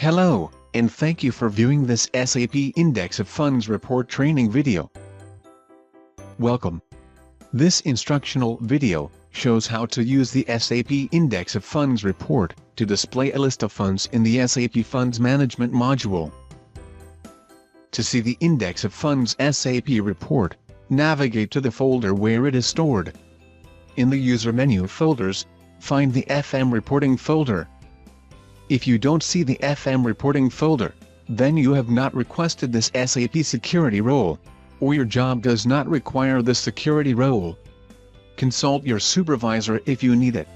Hello, and thank you for viewing this SAP Index of Funds report training video. Welcome. This instructional video shows how to use the SAP Index of Funds report to display a list of funds in the SAP Funds Management module. To see the Index of Funds SAP report, navigate to the folder where it is stored. In the User menu Folders, find the FM Reporting folder. If you don't see the FM Reporting folder, then you have not requested this SAP security role, or your job does not require this security role. Consult your supervisor if you need it.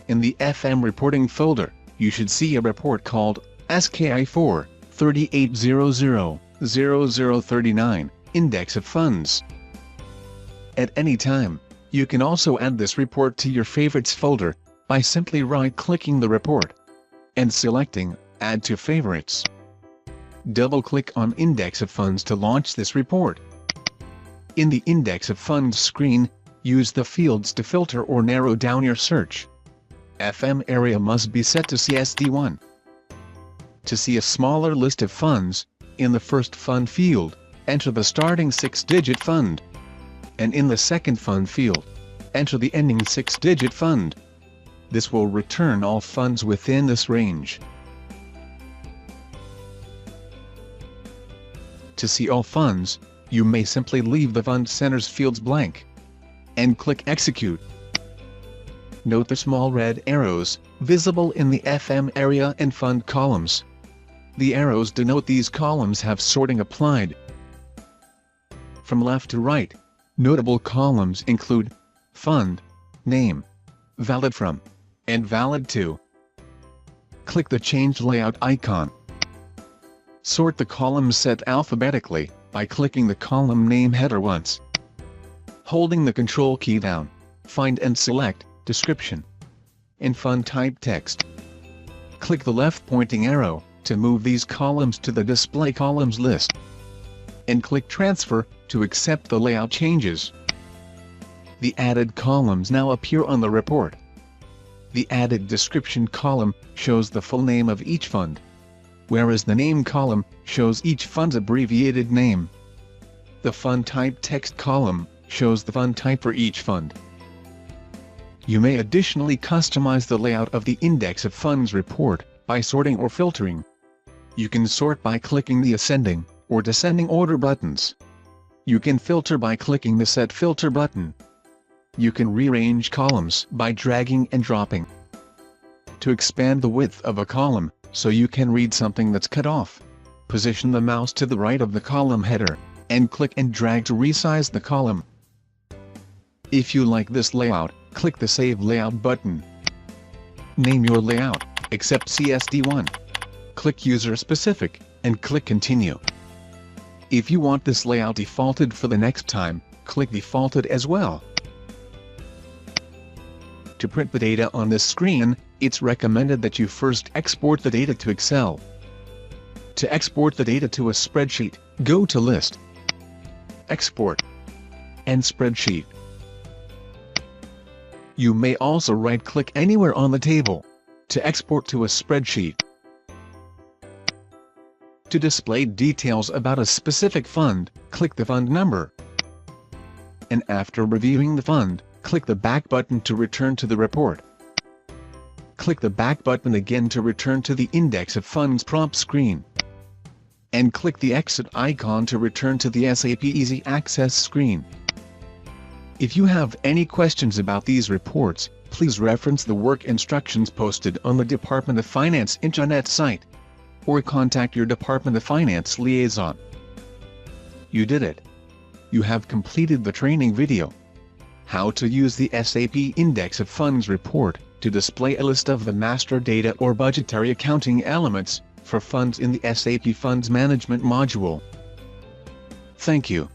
In the FM Reporting folder, you should see a report called SKI4 38000039 Index of Funds. At any time, you can also add this report to your favorites folder by simply right-clicking the report and selecting Add to Favorites. Double-click on Index of Funds to launch this report. In the Index of Funds screen, use the fields to filter or narrow down your search. FM area must be set to CSD1. To see a smaller list of funds, in the first fund field, enter the starting 6-digit fund. And in the second fund field, enter the ending 6-digit fund. This will return all funds within this range. To see all funds, you may simply leave the Fund Centers fields blank and click Execute. Note the small red arrows visible in the FM area and fund columns. The arrows denote these columns have sorting applied. From left to right, notable columns include Fund, Name, Valid From, and Valid To. Click the Change Layout icon. Sort the columns set alphabetically by clicking the column name header once. Holding the Control key down, find and select Description and Fund Type Text. Click the left-pointing arrow to move these columns to the Display Columns list, and click Transfer to accept the layout changes. The added columns now appear on the report. The added description column shows the full name of each fund, whereas the name column shows each fund's abbreviated name. The fund type text column shows the fund type for each fund. You may additionally customize the layout of the Index of Funds report by sorting or filtering. You can sort by clicking the ascending or descending order buttons. You can filter by clicking the Set Filter button. You can rearrange columns by dragging and dropping. To expand the width of a column, so you can read something that's cut off, position the mouse to the right of the column header, and click and drag to resize the column. If you like this layout, click the Save Layout button. Name your layout, except CSD1. Click User Specific, and click Continue. If you want this layout defaulted for the next time, click Defaulted as well. To print the data on this screen, it's recommended that you first export the data to Excel. To export the data to a spreadsheet, go to List, Export, and Spreadsheet. You may also right-click anywhere on the table to export to a spreadsheet. To display details about a specific fund, click the fund number. And after reviewing the fund, click the Back button to return to the report. Click the Back button again to return to the Index of Funds prompt screen. And click the Exit icon to return to the SAP Easy Access screen. If you have any questions about these reports, please reference the work instructions posted on the Department of Finance intranet site, or contact your Department of Finance liaison. You did it! You have completed the training video. How to use the SAP Index of Funds report to display a list of the master data or budgetary accounting elements for funds in the SAP Funds Management module. Thank you.